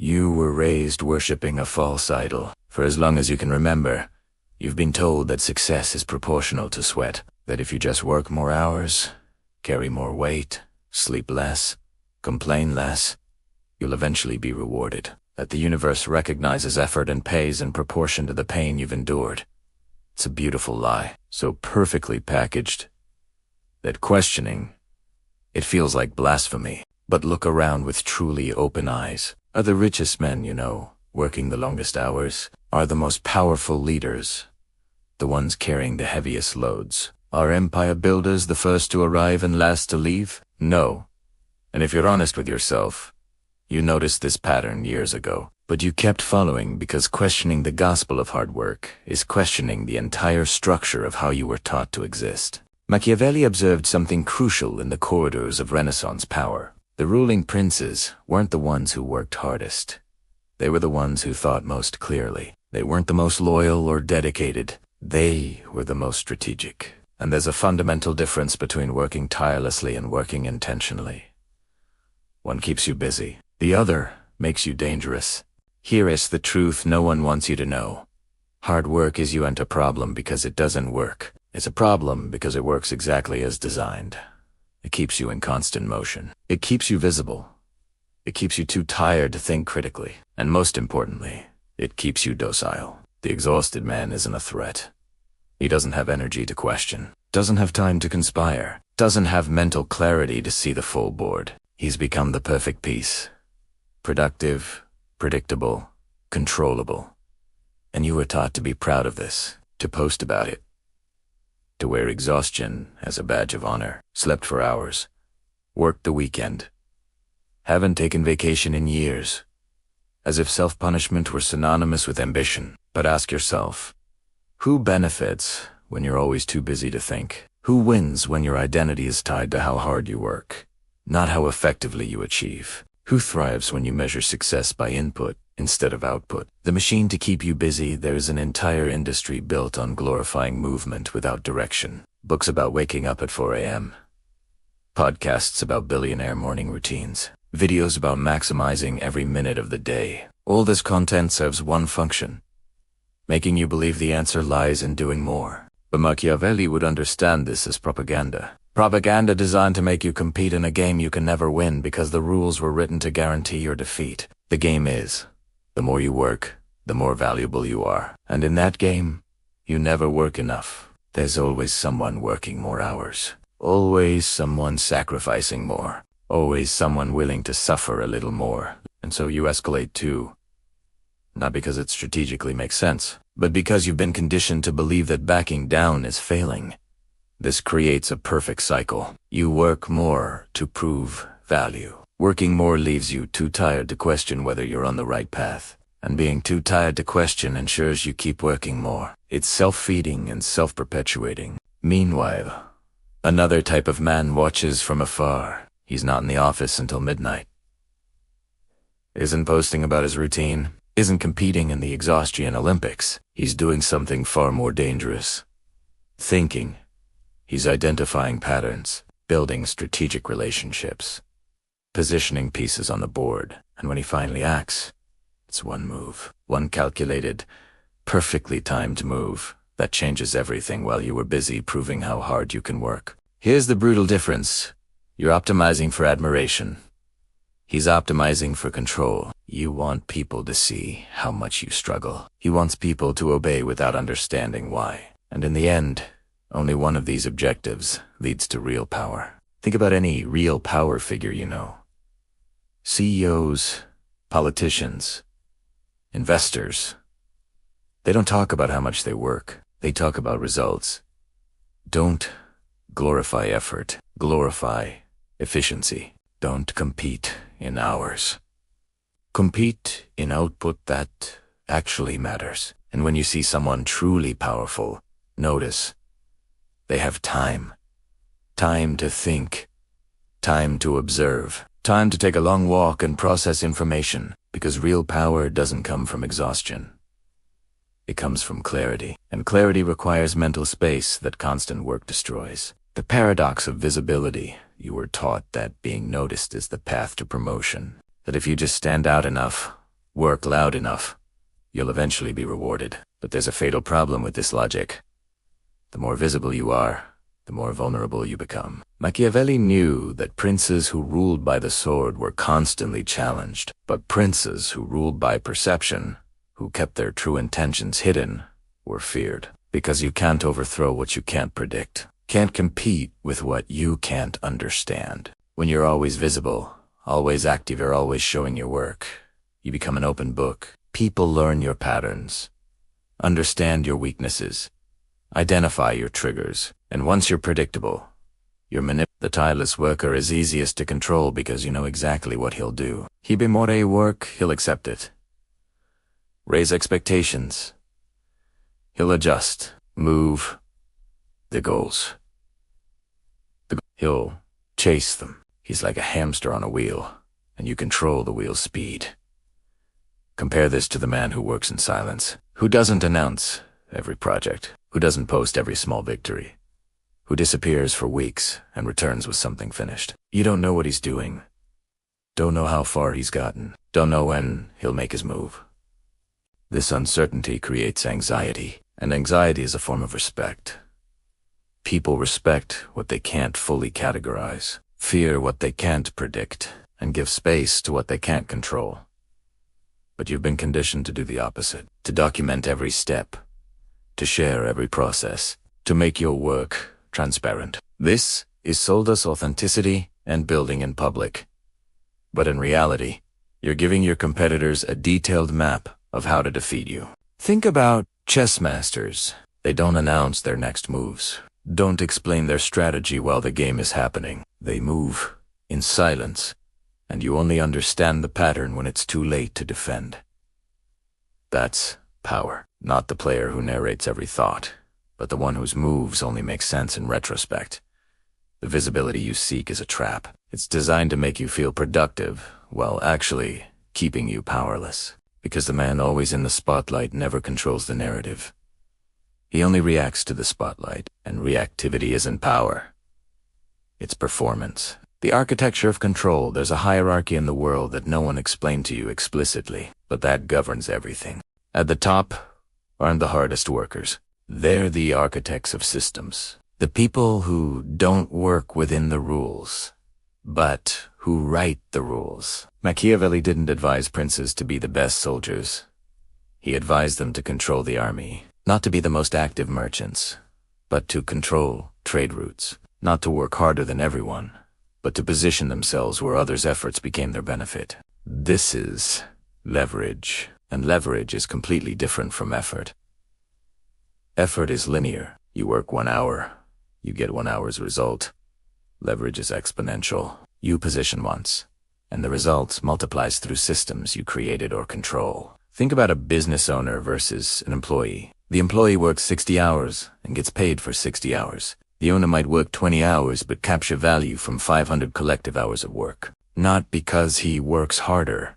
You were raised worshipping a false idol. For as long as you can remember, you've been told that success is proportional to sweat, that if you just work more hours, carry more weight, sleep less, complain less, you'll eventually be rewarded, that the universe recognizes effort and pays in proportion to the pain you've endured. It's a beautiful lie, so perfectly packaged that questioning it feels like blasphemy. But look around with truly open eyes. Are the richest men you know, working the longest hours? Are the most powerful leaders the ones carrying the heaviest loads? Are empire builders the first to arrive and last to leave? No. And if you're honest with yourself, you noticed this pattern years ago. But you kept following because questioning the gospel of hard work is questioning the entire structure of how you were taught to exist. Machiavelli observed something crucial in the corridors of Renaissance power. The ruling princes weren't the ones who worked hardest. They were the ones who thought most clearly. They weren't the most loyal or dedicated. They were the most strategic. And there's a fundamental difference between working tirelessly and working intentionally. One keeps you busy. The other makes you dangerous. Here is the truth no one wants you to know. Hard work isn't a problem because it doesn't work. It's a problem because it works exactly as designed. It keeps you in constant motion. It keeps you visible. It keeps you too tired to think critically. And most importantly, it keeps you docile. The exhausted man isn't a threat. He doesn't have energy to question, doesn't have time to conspire, doesn't have mental clarity to see the full board. He's become the perfect piece. Productive, predictable, controllable. And you were taught to be proud of this, to post about it, to wear exhaustion as a badge of honor. Slept for hours, worked the weekend, haven't taken vacation in years, as if self-punishment were synonymous with ambition. But ask yourself, who benefits when you're always too busy to think? Who wins when your identity is tied to how hard you work, not how effectively you achieve? Who thrives when you measure success by input instead of output? The machine to keep you busy, there's an entire industry built on glorifying movement without direction. Books about waking up at 4 a.m. Podcasts about billionaire morning routines. Videos about maximizing every minute of the day. All this content serves one function: making you believe the answer lies in doing more. But Machiavelli would understand this as propaganda. Propaganda designed to make you compete in a game you can never win because the rules were written to guarantee your defeat. The game is, the more you work, the more valuable you are. And in that game, you never work enough. There's always someone working more hours. Always someone sacrificing more. Always someone willing to suffer a little more. And so you escalate too. Not because it strategically makes sense, but because you've been conditioned to believe that backing down is failing. This creates a perfect cycle. You work more to prove value. Working more leaves you too tired to question whether you're on the right path. And being too tired to question ensures you keep working more. It's self-feeding and self-perpetuating. Meanwhile, another type of man watches from afar. He's not in the office until midnight. Isn't posting about his routine. Isn't competing in the exhaustion Olympics. He's doing something far more dangerous. Thinking. He's identifying patterns, building strategic relationships, positioning pieces on the board, and when he finally acts, it's one move, one calculated, perfectly timed move that changes everything while you were busy proving how hard you can work. Here's the brutal difference. You're optimizing for admiration. He's optimizing for control. You want people to see how much you struggle. He wants people to obey without understanding why. And in the end, only one of these objectives leads to real power. Think about any real power figure you know. CEOs, politicians, investors. They don't talk about how much they work. They talk about results. Don't glorify effort. Glorify efficiency. Don't compete in hours. Compete in output that actually matters. And when you see someone truly powerful, notice they have time. Time to think. Time to observe. Time to take a long walk and process information. Because real power doesn't come from exhaustion. It comes from clarity. And clarity requires mental space that constant work destroys. The paradox of visibility. You were taught that being noticed is the path to promotion. That if you just stand out enough, Work loud enough. You'll eventually be rewarded. But there's a fatal problem with this logic. The more visible you are, the more vulnerable you become. Machiavelli knew that princes who ruled by the sword were constantly challenged, but princes who ruled by perception, who kept their true intentions hidden, were feared. Because you can't overthrow what you can't predict. Can't compete with what you can't understand. When you're always visible, always active, or always showing your work, you become an open book. People learn your patterns, understand your weaknesses, identify your triggers, and once you're predictable, the tireless worker is easiest to control because you know exactly what he'll do. He more work, he'll accept it. Raise expectations. He'll adjust, move the goals. He'll chase them. He's like a hamster on a wheel, and you control the wheel's speed. Compare this to the man who works in silence, who doesn't announce every project, who doesn't post every small victory, who disappears for weeks and returns with something finished. You don't know what he's doing, don't know how far he's gotten, don't know when he'll make his move. This uncertainty creates anxiety, and anxiety is a form of respect. People respect what they can't fully categorize, fear what they can't predict, and give space to what they can't control. But you've been conditioned to do the opposite, to document every step, to share every process, to make your work transparent. This is sold us authenticity and building in public. But in reality, you're giving your competitors a detailed map of how to defeat you. Think about chess masters. They don't announce their next moves, don't explain their strategy while the game is happening. They move in silence, and you only understand the pattern when it's too late to defend. That's power, not the player who narrates every thought, but the one whose moves only make sense in retrospect. The visibility you seek is a trap. It's designed to make you feel productive, while actually keeping you powerless. Because the man always in the spotlight never controls the narrative. He only reacts to the spotlight, and reactivity isn't power. It's performance. The architecture of control. There's a hierarchy in the world that no one explained to you explicitly, but that governs everything. At the top aren't the hardest workers. They're the architects of systems. The people who don't work within the rules, but who write the rules. Machiavelli didn't advise princes to be the best soldiers. He advised them to control the army, not to be the most active merchants, but to control trade routes, not to work harder than everyone, but to position themselves where others' efforts became their benefit. This is leverage, and leverage is completely different from effort. Effort is linear. You work 1 hour, you get 1 hour's result. Leverage is exponential. You position once, and the result multiplies through systems you created or control. Think about a business owner versus an employee. The employee works 60 hours and gets paid for 60 hours. The owner might work 20 hours but capture value from 500 collective hours of work. Not because he works harder,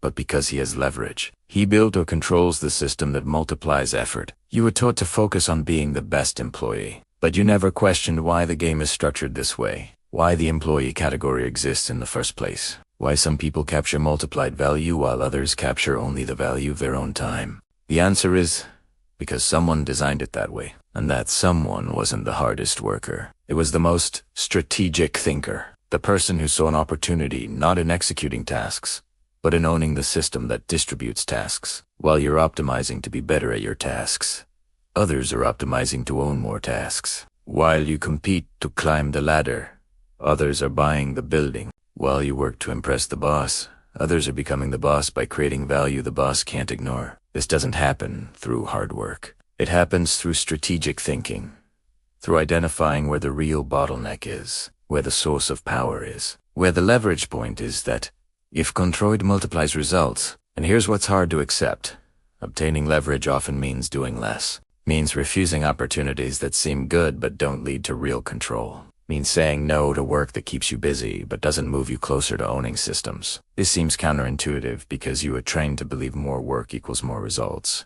but because he has leverage. He built or controls the system that multiplies effort. You were taught to focus on being the best employee, but you never questioned why the game is structured this way, why the employee category exists in the first place, why some people capture multiplied value while others capture only the value of their own time. The answer is because someone designed it that way, and that someone wasn't the hardest worker. It was the most strategic thinker, the person who saw an opportunity not in executing tasks, but in owning the system that distributes tasks. While you're optimizing to be better at your tasks, others are optimizing to own more tasks. While you compete to climb the ladder, others are buying the building. While you work to impress the boss, others are becoming the boss by creating value the boss can't ignore. This doesn't happen through hard work. It happens through strategic thinking, through identifying where the real bottleneck is, where the source of power is, where the leverage point is. That if control multiplies results, and here's what's hard to accept, obtaining leverage often means doing less, means refusing opportunities that seem good but don't lead to real control, means saying no to work that keeps you busy but doesn't move you closer to owning systems. This seems counterintuitive because you were trained to believe more work equals more results.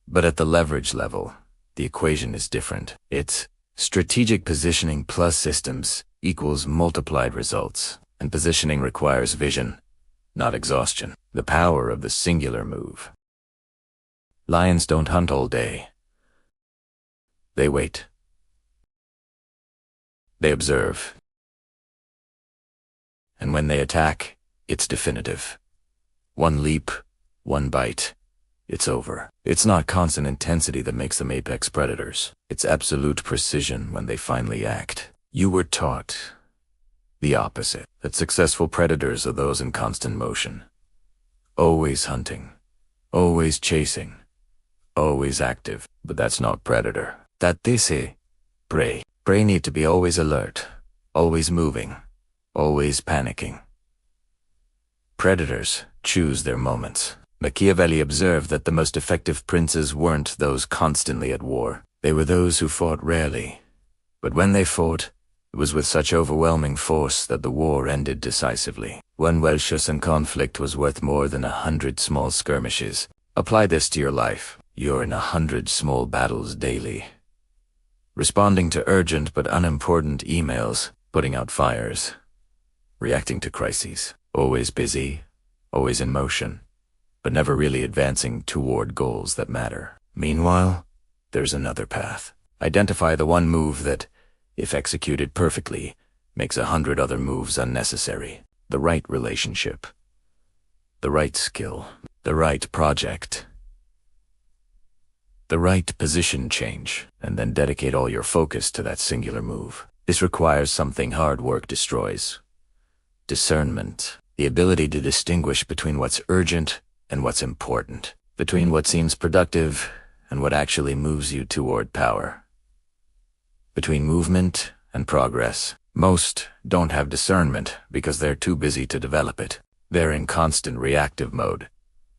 But at the leverage level, the equation is different. It's strategic positioning plus systems equals multiplied results, and positioning requires vision, not exhaustion. The power of the singular move. Lions don't hunt all day. They wait. They observe. And when they attack, it's definitive. One leap, one bite, it's over. It's not constant intensity that makes them apex predators. It's absolute precision when they finally act. You were taught the opposite, that successful predators are those in constant motion. Always hunting, always chasing, always active. But that's not predator. That they say, prey. Prey need to be always alert, always moving, always panicking. Predators choose their moments. Machiavelli observed that the most effective princes weren't those constantly at war. They were those who fought rarely. But when they fought, it was with such overwhelming force that the war ended decisively. One well-chosen conflict was worth more than 100 small skirmishes. Apply this to your life. You're in 100 small battles daily. Responding to urgent but unimportant emails, putting out fires, reacting to crises. Always busy, always in motion, but never really advancing toward goals that matter. Meanwhile, there's another path. Identify the one move that, if executed perfectly, makes 100 other moves unnecessary. The right relationship, the right skill, the right project, the right position change, and then dedicate all your focus to that singular move. This requires something hard work destroys. Discernment, the ability to distinguish between what's urgent and what's important, between what seems productive and what actually moves you toward power, between movement and progress. Most don't have discernment because they're too busy to develop it. They're in constant reactive mode,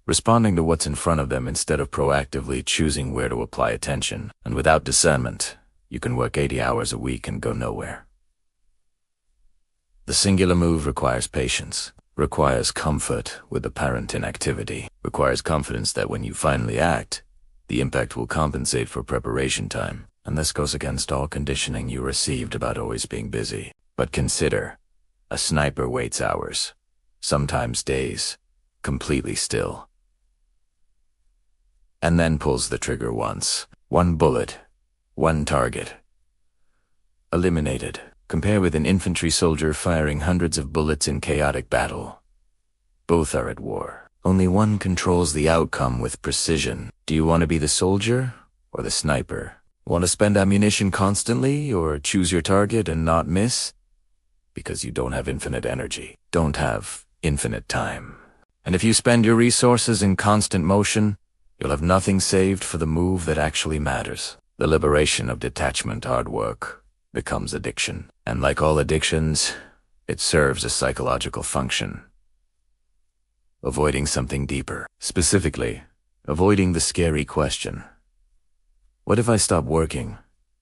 responding to what's in front of them instead of proactively choosing where to apply attention. And without discernment, you can work 80 hours a week and go nowhere. The singular move requires patience, requires comfort with apparent inactivity, requires confidence that when you finally act, the impact will compensate for preparation time. And this goes against all conditioning you received about always being busy. But consider, a sniper waits hours, sometimes days, completely still, and then pulls the trigger once. One bullet, one target. Eliminated. Compare with an infantry soldier firing hundreds of bullets in chaotic battle. Both are at war. Only one controls the outcome with precision. Do you want to be the soldier or the sniper? Want to spend ammunition constantly or choose your target and not miss? Because you don't have infinite energy, don't have infinite time. And if you spend your resources in constant motion, you'll have nothing saved for the move that actually matters. The liberation of detachment hard work becomes addiction. And like all addictions, it serves a psychological function. Avoiding something deeper. Specifically, avoiding the scary question. What if I stop working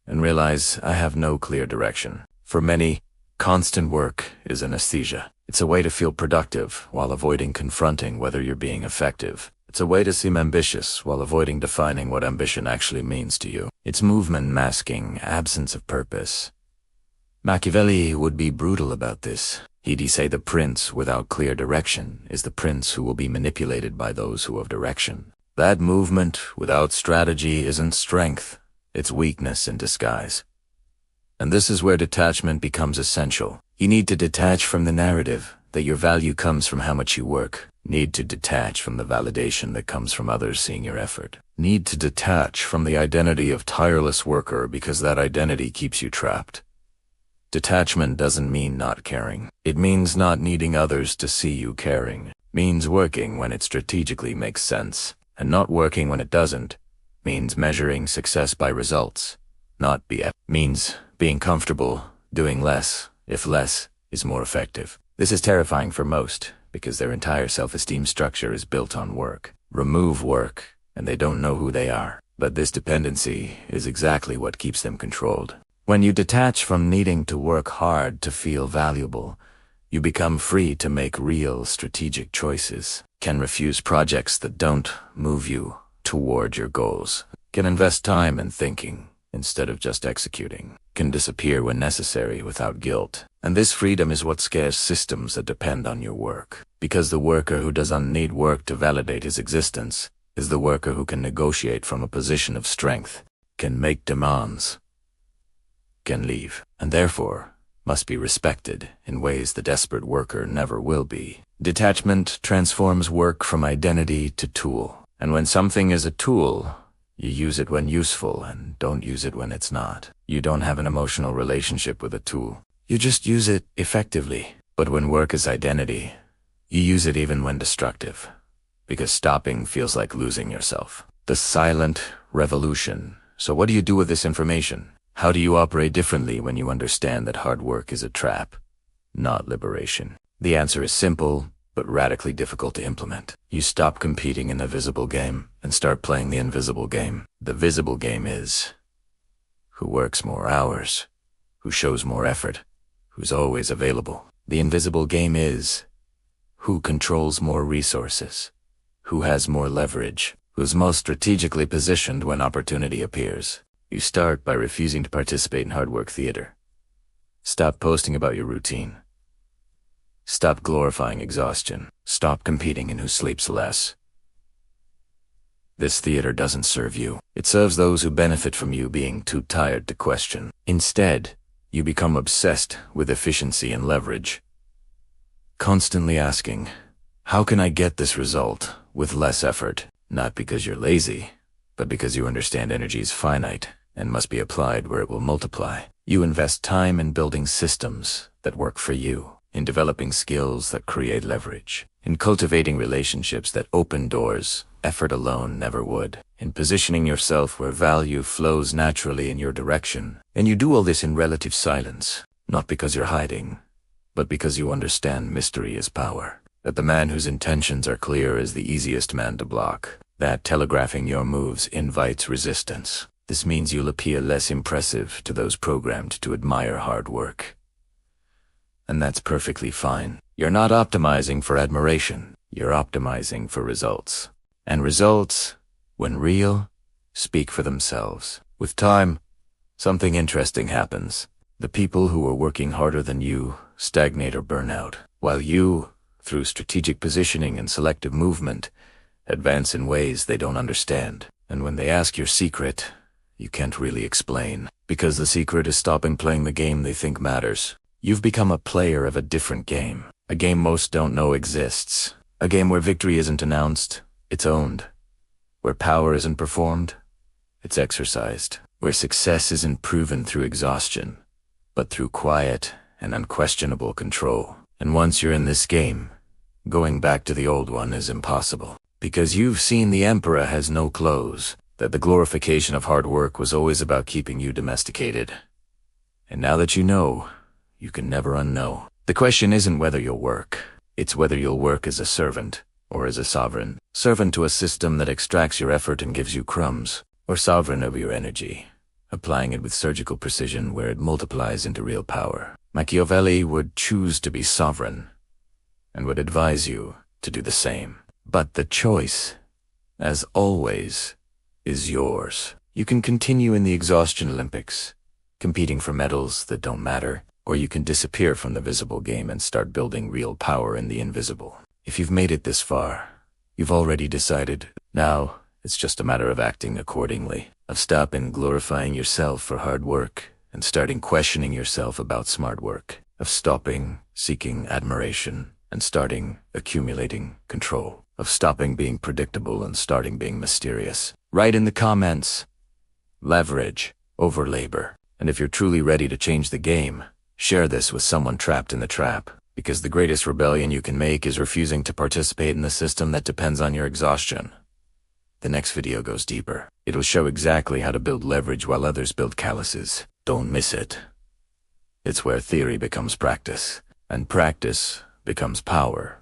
and realize I have no clear direction? For many, constant work is anesthesia. It's a way to feel productive while avoiding confronting whether you're being effective. It's a way to seem ambitious while avoiding defining what ambition actually means to you. It's movement masking absence of purpose. Machiavelli would be brutal about this. He'd say the prince without clear direction is the prince who will be manipulated by those who have direction. That movement without strategy isn't strength, it's weakness in disguise. And this is where detachment becomes essential. You need to detach from the narrative that your value comes from how much you work. Need to detach from the validation that comes from others seeing your effort. Need to detach from the identity of tireless worker because that identity keeps you trapped. Detachment doesn't mean not caring. It means not needing others to see you caring. Means working when it strategically makes sense. And not working when it doesn't. Means measuring success by results, not BF. Means being comfortable, doing less, if less is more effective. This is terrifying for most, because their entire self-esteem structure is built on work. Remove work, and they don't know who they are. But this dependency is exactly what keeps them controlled. When you detach from needing to work hard to feel valuable, you become free to make real strategic choices. Can refuse projects that don't move you toward your goals. Can invest time in thinking instead of just executing. Can disappear when necessary without guilt. And this freedom is what scares systems that depend on your work. Because the worker who doesn't need work to validate his existence is the worker who can negotiate from a position of strength, can make demands, can leave, and therefore must be respected in ways the desperate worker never will be. Detachment transforms work from identity to tool. And when something is a tool, you use it when useful and don't use it when it's not. You don't have an emotional relationship with a tool. You just use it effectively. But when work is identity, you use it even when destructive, because stopping feels like losing yourself. The silent revolution. So what do you do with this information? How do you operate differently when you understand that hard work is a trap, not liberation? The answer is simple, but radically difficult to implement. You stop competing in the visible game and start playing the invisible game. The visible game is who works more hours, who shows more effort, who's always available. The invisible game is who controls more resources, who has more leverage, who's most strategically positioned when opportunity appears. You start by refusing to participate in hard work theater. Stop posting about your routine. Stop glorifying exhaustion. Stop competing in who sleeps less. This theater doesn't serve you. It serves those who benefit from you being too tired to question. Instead, you become obsessed with efficiency and leverage, constantly asking, how can I get this result with less effort? Not because you're lazy, but because you understand energy is finite and must be applied where it will multiply. You invest time in building systems that work for you, in developing skills that create leverage, in cultivating relationships that open doors effort alone never would, in positioning yourself where value flows naturally in your direction. And you do all this in relative silence, not because you're hiding, but because you understand mystery is power. That the man whose intentions are clear is the easiest man to block. That telegraphing your moves invites resistance. This means you'll appear less impressive to those programmed to admire hard work. And that's perfectly fine. You're not optimizing for admiration. You're optimizing for results. And results, when real, speak for themselves. With time, something interesting happens. The people who are working harder than you stagnate or burn out, while you, through strategic positioning and selective movement, advance in ways they don't understand. And when they ask your secret, you can't really explain, because the secret is stopping playing the game they think matters. You've become a player of a different game, a game most don't know exists, a game where victory isn't announced, it's owned, where power isn't performed, it's exercised, where success isn't proven through exhaustion, but through quiet and unquestionable control. And once you're in this game, going back to the old one is impossible, because you've seen the emperor has no clothes, that the glorification of hard work was always about keeping you domesticated. And now that you know, you can never unknow. The question isn't whether you'll work, it's whether you'll work as a servant or as a sovereign. Servant to a system that extracts your effort and gives you crumbs, or sovereign over your energy, applying it with surgical precision where it multiplies into real power. Machiavelli would choose to be sovereign and would advise you to do the same. But the choice, as always, is yours. You can continue in the exhaustion Olympics, competing for medals that don't matter, or you can disappear from the visible game and start building real power in the invisible. If you've made it this far, you've already decided. Now, it's just a matter of acting accordingly, of stopping glorifying yourself for hard work and starting questioning yourself about smart work, of stopping seeking admiration and starting accumulating control, of stopping being predictable and starting being mysterious. Write in the comments, leverage over labor. And if you're truly ready to change the game, share this with someone trapped in the trap, because the greatest rebellion you can make is refusing to participate in the system that depends on your exhaustion. The next video goes deeper. It'll show exactly how to build leverage while others build calluses. Don't miss it. It's where theory becomes practice, and practice becomes power.